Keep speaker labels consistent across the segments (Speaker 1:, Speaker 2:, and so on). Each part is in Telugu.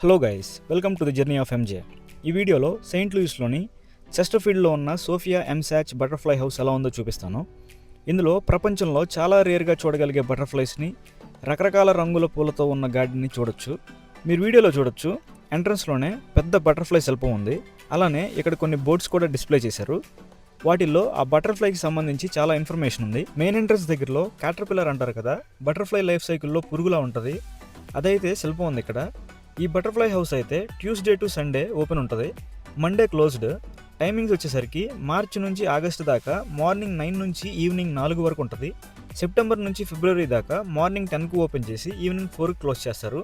Speaker 1: Hello guys, welcome to the journey of MJ. ఈ వీడియోలో సెయింట్ లూయిస్లోని చెస్టర్ఫీల్డ్లో ఉన్న సోఫియా ఎంసాచ్ బటర్ఫ్లై హౌస్ ఎలా ఉందో చూపిస్తాను. ఇందులో ప్రపంచంలో చాలా రేర్గా చూడగలిగే బటర్ఫ్లైస్ని, రకరకాల రంగుల పూలతో ఉన్న గార్డెన్ని చూడొచ్చు. మీరు వీడియోలో చూడొచ్చు, ఎంట్రన్స్లోనే పెద్ద బటర్ఫ్లై శిల్పం ఉంది. అలానే ఇక్కడ కొన్ని బోర్డ్స్ కూడా డిస్ప్లే చేశారు. వాటిల్లో ఆ బటర్ఫ్లైకి సంబంధించి చాలా ఇన్ఫర్మేషన్ ఉంది. మెయిన్ ఎంట్రన్స్ దగ్గరలో క్యాటర్పిల్లర్ అంటారు కదా, బటర్ఫ్లై లైఫ్ సైకిల్లో పురుగులా ఉంటుంది, అదైతే శిల్పం ఉంది ఇక్కడ. ఈ బటర్ఫ్లై హౌస్ అయితే ట్యూస్డే టు సండే ఓపెన్ ఉంటుంది, మండే క్లోజ్డ్. టైమింగ్స్ వచ్చేసరికి మార్చి నుంచి ఆగస్టు దాకా మార్నింగ్ 9 నుంచి ఈవినింగ్ 4 వరకు ఉంటుంది. సెప్టెంబర్ నుంచి ఫిబ్రవరి దాకా మార్నింగ్ 10కు ఓపెన్ చేసి ఈవినింగ్ 4కి క్లోజ్ చేస్తారు.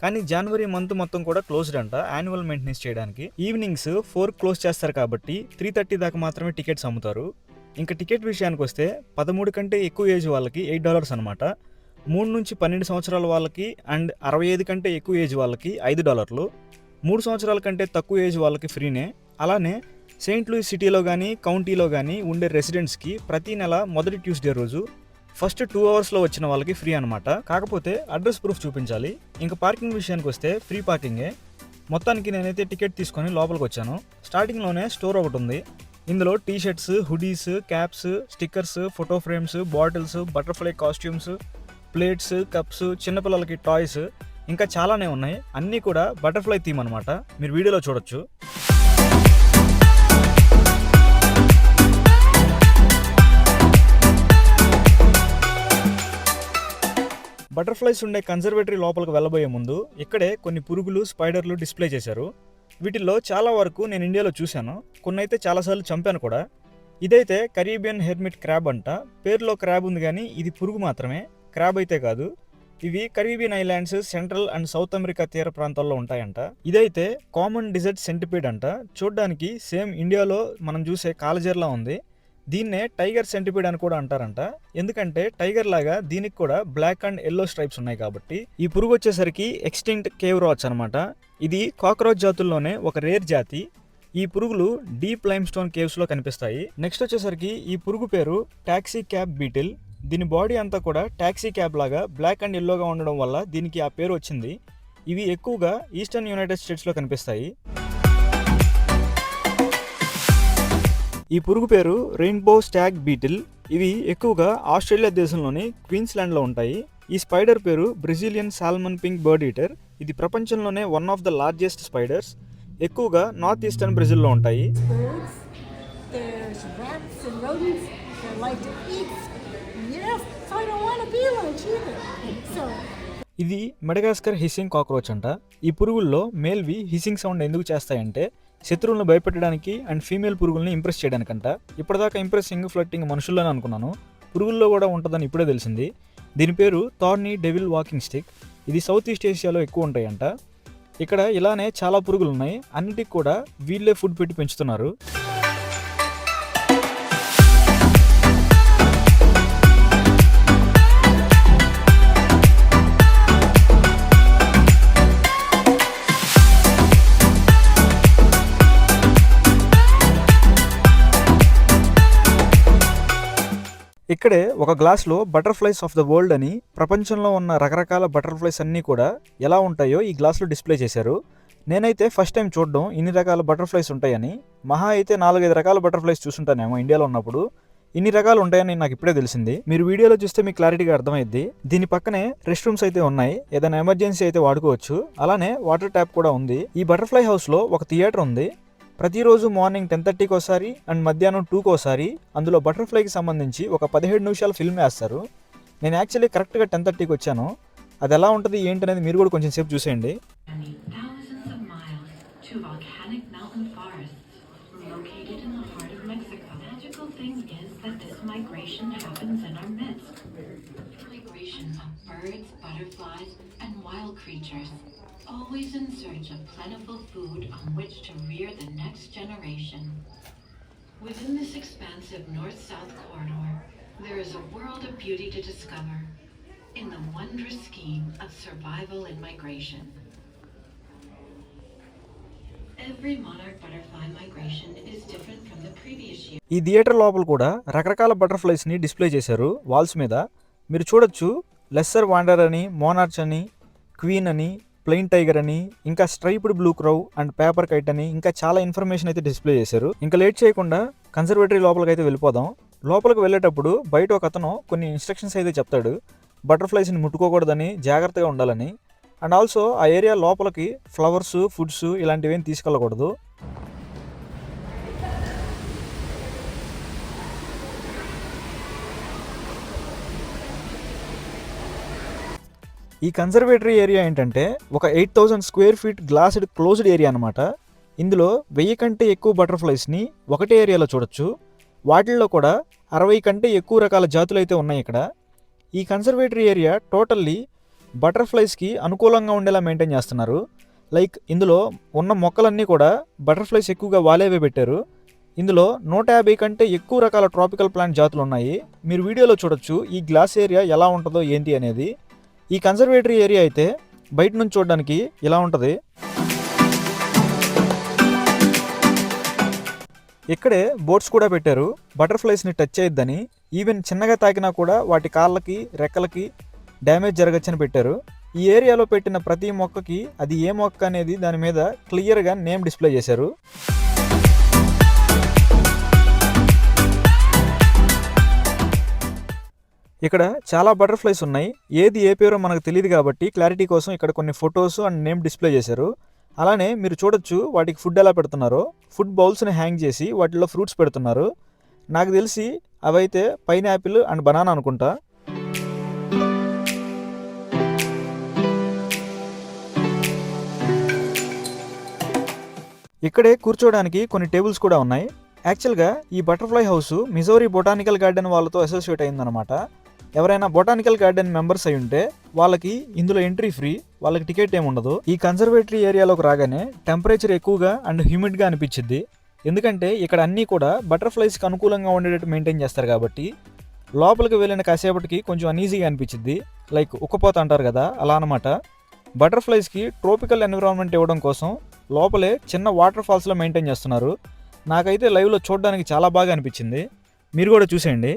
Speaker 1: కానీ జనవరి మంత్ మొత్తం కూడా క్లోజ్డ్ అంట, యాన్యువల్ మెయింటెనెన్స్ చేయడానికి. ఈవినింగ్స్ 4 క్లోజ్ చేస్తారు కాబట్టి 3:30 దాకా మాత్రమే టికెట్స్ అమ్ముతారు. ఇంకా టికెట్ విషయానికి వస్తే 13 కంటే ఎక్కువ ఏజ్ వాళ్ళకి $8 అనమాట. 3 నుంచి 12 సంవత్సరాల వాళ్ళకి అండ్ 65 కంటే ఎక్కువ ఏజ్ వాళ్ళకి $5. 3 సంవత్సరాల కంటే తక్కువ ఏజ్ వాళ్ళకి ఫ్రీనే. అలానే సెయింట్ లూయిస్ సిటీలో కానీ కౌంటీలో కానీ ఉండే రెసిడెంట్స్కి ప్రతి నెల మొదటి ట్యూస్డే రోజు ఫస్ట్ 2 అవర్స్లో వచ్చిన వాళ్ళకి ఫ్రీ అనమాట. కాకపోతే అడ్రస్ ప్రూఫ్ చూపించాలి. ఇంకా పార్కింగ్ విషయానికి వస్తే ఫ్రీ పార్కింగే. మొత్తానికి నేనైతే టికెట్ తీసుకొని లోపలికి వచ్చాను. స్టార్టింగ్లోనే స్టోర్ ఒకటి ఉంది. ఇందులో T shirts, hoodies, caps, stickers, photo frames, bottles, butterfly costumes, plates, cups, చిన్నపిల్లలకి టాయ్స్, ఇంకా చాలానే ఉన్నాయి. అన్నీ కూడా బటర్ఫ్లై థీమ్ అనమాట. మీరు వీడియోలో చూడొచ్చు. బటర్ఫ్లైస్ ఉండే కన్జర్వేటరీ లోపలికి వెళ్ళబోయే ముందు ఇక్కడే కొన్ని పురుగులు, స్పైడర్లు డిస్ప్లే చేశారు. వీటిల్లో చాలా వరకు నేను ఇండియాలో చూశాను, కొన్ని అయితే చాలాసార్లు చంపాను కూడా. ఇదైతే కరీబియన్ హెర్మిట్ క్రాబ్ అంట. పేరులో క్రాబ్ ఉంది కానీ ఇది పురుగు మాత్రమే, క్రాబ్ అయితే కాదు. ఇవి Caribbean islands, central and south America తీర ప్రాంతాల్లో ఉంటాయంట. ఇదైతే కామన్ డిజర్ట్ సెంటిపీడ్ అంట. చూడ్డానికి సేమ్ ఇండియాలో మనం చూసే కాలజర్లా ఉంది. దీన్నే టైగర్ సెంటిపీడ్ అని కూడా అంటారంట, ఎందుకంటే టైగర్ లాగా దీనికి కూడా బ్లాక్ అండ్ ఎల్లో స్ట్రైప్స్ ఉన్నాయి కాబట్టి. ఈ పురుగు వచ్చేసరికి ఎక్స్టింక్ట్ కేవ్ రాచ్ అనమాట. ఇది కాక్రోచ్ జాతుల్లోనే ఒక రేర్ జాతి. ఈ పురుగులు డీప్ లైమ్ స్టోన్ కేవ్స్ లో కనిపిస్తాయి. నెక్స్ట్ వచ్చేసరికి ఈ పురుగు పేరు టాక్సీ క్యాబ్ బీటిల్. దీని బాడీ అంతా కూడా టాక్సీ క్యాబ్ లాగా బ్లాక్ అండ్ ఎల్లోగా ఉండడం వల్ల దీనికి ఆ పేరు వచ్చింది. ఇవి ఎక్కువగా ఈస్టర్న్ యునైటెడ్ స్టేట్స్లో కనిపిస్తాయి. ఈ పురుగు పేరు రెయిన్బో స్టాగ్ బీటిల్. ఇవి ఎక్కువగా ఆస్ట్రేలియా దేశంలోని క్వీన్స్లాండ్లో ఉంటాయి. ఈ స్పైడర్ పేరు Brazilian salmon pink bird eater. ఇది ప్రపంచంలోనే one of the largest spiders. ఎక్కువగా నార్త్ ఈస్టర్న్ బ్రెజిల్లో ఉంటాయి. ఇది మెడగాస్కర్ హిస్సింగ్ కాక్రోచ్ అంట. ఈ పురుగుల్లో మేల్వి హిస్సింగ్ సౌండ్ ఎందుకు చేస్తాయంటే శత్రువులను భయపెట్టడానికి అండ్ ఫీమేల్ పురుగుల్ని ఇంప్రెస్ చేయడానికంట. ఇప్పటిదాకా ఇంప్రెసింగ్, ఫ్లర్టింగ్ మనుషుల్లోనే అనుకున్నాను, పురుగుల్లో కూడా ఉంటుందని ఇప్పుడే తెలిసింది. దీని పేరు థార్నీ డెవిల్ వాకింగ్ స్టిక్. ఇది సౌత్ ఈస్ట్ ఏషియాలో ఎక్కువ ఉంటాయంట. ఇక్కడ ఇలానే చాలా పురుగులు ఉన్నాయి, అన్నిటికి కూడా వీళ్ళే ఫుడ్ పెట్టి పెంచుతున్నారు. ఇక్కడే ఒక గ్లాస్లో బటర్ఫ్లైస్ ఆఫ్ ద వరల్డ్ అని ప్రపంచంలో ఉన్న రకరకాల బటర్ఫ్లైస్ అన్నీ కూడా ఎలా ఉంటాయో ఈ గ్లాస్లో డిస్ప్లే చేశారు. నేనైతే ఫస్ట్ టైం చూడడం ఇన్ని రకాల బటర్ఫ్లైస్ ఉంటాయని. మహా అయితే 4-5 రకాల బటర్ఫ్లైస్ చూసుంటానేమో ఇండియాలో ఉన్నప్పుడు. ఇన్ని రకాలు ఉంటాయని నాకు ఇప్పుడే తెలిసింది. మీరు వీడియోలో చూస్తే మీకు క్లారిటీగా అర్థమైద్ది. దీని పక్కనే రెస్ట్ రూమ్స్ అయితే ఉన్నాయి, ఏదైనా ఎమర్జెన్సీ అయితే వాడుకోవచ్చు. అలానే వాటర్ ట్యాప్ కూడా ఉంది. ఈ బటర్ఫ్లై హౌస్లో ఒక థియేటర్ ఉంది. ప్రతిరోజు మార్నింగ్ 10:30కి ఒకసారి అండ్ మధ్యాహ్నం 2కి ఒకసారి అందులో బటర్ఫ్లైకి సంబంధించి ఒక 17 నిమిషాల ఫిల్మ్ వేస్తారు. నేను యాక్చువల్లీ కరెక్ట్గా 10:30కి వచ్చాను. అది ఎలా ఉంటుంది ఏంటనేది మీరు కూడా కొంచెం సేపు చూసేయండి.
Speaker 2: Always in search of plentiful food on which to rear the next generation. Within this expansive north-south corridor, there is a world of beauty to discover in the wondrous scheme of survival and migration. Every monarch butterfly migration is different from the previous year.
Speaker 1: ఈ థియేటర్ లోపల కూడా రకరకాల బటర్ఫ్లైస్ ని డిస్ప్లే చేశారు వాల్స్ మీద. మీరు చూడొచ్చు, లెస్సర్ వాండర్ అని, మోనార్చ్ అని, క్వీన్ అని, ప్లెయిన్ టైగర్ అని, ఇంకా striped blue క్రౌ and paper kite అని ఇంకా చాలా ఇన్ఫర్మేషన్ అయితే డిస్ప్లే చేశారు. ఇంకా లేట్ చేయకుండా కన్సర్వేటరీ లోపలికి అయితే వెళ్ళిపోదాం. లోపలికి వెళ్ళేటప్పుడు బయట ఒక అతను కొన్ని ఇన్స్ట్రక్షన్స్ అయితే చెప్తాడు. బటర్ఫ్లైస్ని ముట్టుకోకూడదని, జాగ్రత్తగా ఉండాలని, అండ్ ఆల్సో ఆ ఏరియా లోపలికి ఫ్లవర్స్, ఫుడ్స్ ఇలాంటివి ఏం తీసుకెళ్ళకూడదు. ఈ కన్సర్వేటరీ ఏరియా ఏంటంటే ఒక 8000 స్క్వేర్ ఫీట్ గ్లాస్డ్ క్లోజ్డ్ ఏరియా అనమాట. ఇందులో 1000 కంటే ఎక్కువ బటర్ఫ్లైస్ని ఒకటే ఏరియాలో చూడొచ్చు. వాటిల్లో కూడా 60 కంటే ఎక్కువ రకాల జాతులు అయితే ఉన్నాయి ఇక్కడ. ఈ కన్సర్వేటరీ ఏరియా టోటల్లీ బటర్ఫ్లైస్కి అనుకూలంగా ఉండేలా మెయింటైన్ చేస్తున్నారు. లైక్ ఇందులో ఉన్న మొక్కలన్నీ కూడా బటర్ఫ్లైస్ ఎక్కువగా వాలేవే పెట్టారు. ఇందులో 150 కంటే ఎక్కువ రకాల ట్రాపికల్ ప్లాంట్ జాతులు ఉన్నాయి. మీరు వీడియోలో చూడొచ్చు ఈ గ్లాస్ ఏరియా ఎలా ఉంటుందో ఏంటి అనేది. ఈ కన్సర్వేటరీ ఏరియా అయితే బయట నుంచి చూడడానికి ఇలా ఉంటుంది. ఇక్కడే బోట్స్ కూడా పెట్టారు. బటర్ఫ్లైస్ని టచ్ చేయొద్దని, ఈవెన్ చిన్నగా తాకినా కూడా వాటి కాళ్ళకి, రెక్కలకి డ్యామేజ్ జరగచ్చని పెట్టారు. ఈ ఏరియాలో పెట్టిన ప్రతి మొక్కకి అది ఏ మొక్క అనేది దాని మీద క్లియర్గా నేమ్ డిస్ప్లే చేశారు. ఇక్కడ చాలా బటర్ఫ్లైస్ ఉన్నాయి. ఏది ఏ పేరో మనకు తెలియదు కాబట్టి క్లారిటీ కోసం ఇక్కడ కొన్ని ఫొటోస్ అండ్ నేమ్ డిస్ప్లే చేశారు. అలానే మీరు చూడొచ్చు వాటికి ఫుడ్ ఎలా పెడుతున్నారో. ఫుడ్ బౌల్స్ని హ్యాంగ్ చేసి వాటిలో ఫ్రూట్స్ పెడుతున్నారు. నాకు తెలిసి అవైతే పైనాపిల్ అండ్ బనానా అనుకుంటా. ఇక్కడే కూర్చోవడానికి కొన్ని టేబుల్స్ కూడా ఉన్నాయి. యాక్చువల్గా ఈ butterfly house Missouri botanical garden వాళ్ళతో అసోసియేట్ అయిందనమాట. ఎవరైనా బొటానికల్ గార్డెన్ మెంబర్స్ అయి ఉంటే వాళ్ళకి ఇందులో ఎంట్రీ ఫ్రీ, వాళ్ళకి టికెట్ ఏమి ఉండదు. ఈ కన్సర్వేటరీ ఏరియాలోకి రాగానే టెంపరేచర్ ఎక్కువగా అండ్ హ్యూమిడ్గా అనిపించింది. ఎందుకంటే ఇక్కడ అన్నీ కూడా బటర్ఫ్లైస్కి అనుకూలంగా ఉండేటట్టు మెయింటైన్ చేస్తారు కాబట్టి లోపలికి వెళ్ళిన కాసేపటికి కొంచెం అనీజీగా అనిపించింది. లైక్ ఉక్కపోత అంటారు కదా, అలా అనమాట. బటర్ఫ్లైస్కి ట్రోపికల్ ఎన్విరాన్మెంట్ ఇవ్వడం కోసం లోపలే చిన్న వాటర్ ఫాల్స్లో మెయింటైన్ చేస్తున్నారు. నాకైతే లైవ్లో చూడడానికి చాలా బాగా అనిపించింది. మీరు కూడా చూసేయండి.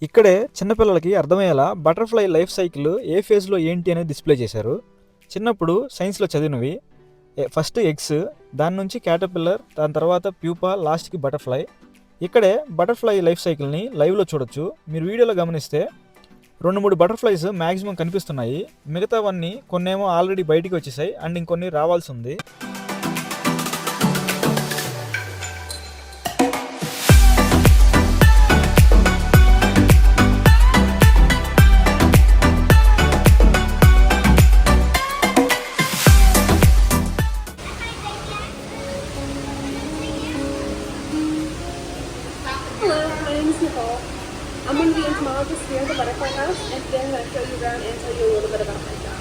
Speaker 1: ఇక్కడే చిన్నపిల్లలకి అర్థమయ్యేలా బటర్ఫ్లై లైఫ్ సైకిల్ ఏ ఫేజ్లో ఏంటి అనేది డిస్ప్లే చేశారు. చిన్నప్పుడు సైన్స్లో చదివినవి ఫస్ట్ ఎగ్స్, దాని నుంచి క్యాటర్పిల్లర్, దాని తర్వాత ప్యూపా, లాస్ట్కి బటర్ఫ్లై. ఇక్కడే బటర్ఫ్లై లైఫ్ సైకిల్ని లైవ్లో చూడొచ్చు. మీరు వీడియోలో గమనిస్తే 2-3 బటర్ఫ్లైస్ మ్యాక్సిమం కనిపిస్తున్నాయి. మిగతావన్నీ కొన్నేమో ఆల్రెడీ బయటికి వచ్చేసాయి అండ్ ఇంకొన్ని రావాల్సి ఉంది.
Speaker 3: I'm going to be entomologist here at the Butterfly House, and today I'm going to show you around and tell you a little bit about my job.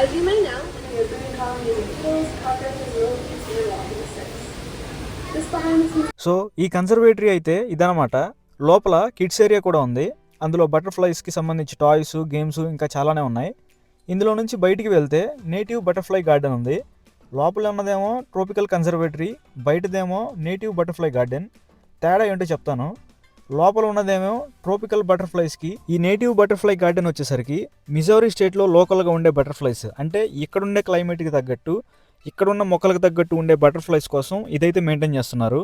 Speaker 3: As you may know, we are breeding colonies of beetles, cockroaches, millipedes, and walking insects. Just behind the scenes.
Speaker 1: So ఈ కన్జర్వేటరీ అయితే ఇదనమాట. లోపల కిడ్స్ ఏరియా కూడా ఉంది. అందులో బటర్ఫ్లైస్కి సంబంధించి టాయ్స్, గేమ్స్ ఇంకా చాలానే ఉన్నాయి. ఇందులో నుంచి బయటికి వెళ్తే నేటివ్ బటర్ఫ్లై గార్డెన్ ఉంది. లోపల ఉన్నదేమో ట్రోపికల్ కన్జర్వేటరీ, బయటదేమో నేటివ్ బటర్ఫ్లై గార్డెన్. తేడా ఏంటో చెప్తాను. లోపల ఉన్నదేమో ట్రోపికల్ బటర్ఫ్లైస్కి, ఈ నేటివ్ బటర్ఫ్లై గార్డెన్ వచ్చేసరికి మిజోరీ స్టేట్లో లోకల్గా ఉండే బటర్ఫ్లైస్, అంటే ఇక్కడుండే క్లైమేట్కి తగ్గట్టు, ఇక్కడున్న మొక్కలకు తగ్గట్టు ఉండే బటర్ఫ్లైస్ కోసం ఇదైతే మెయింటైన్ చేస్తున్నారు.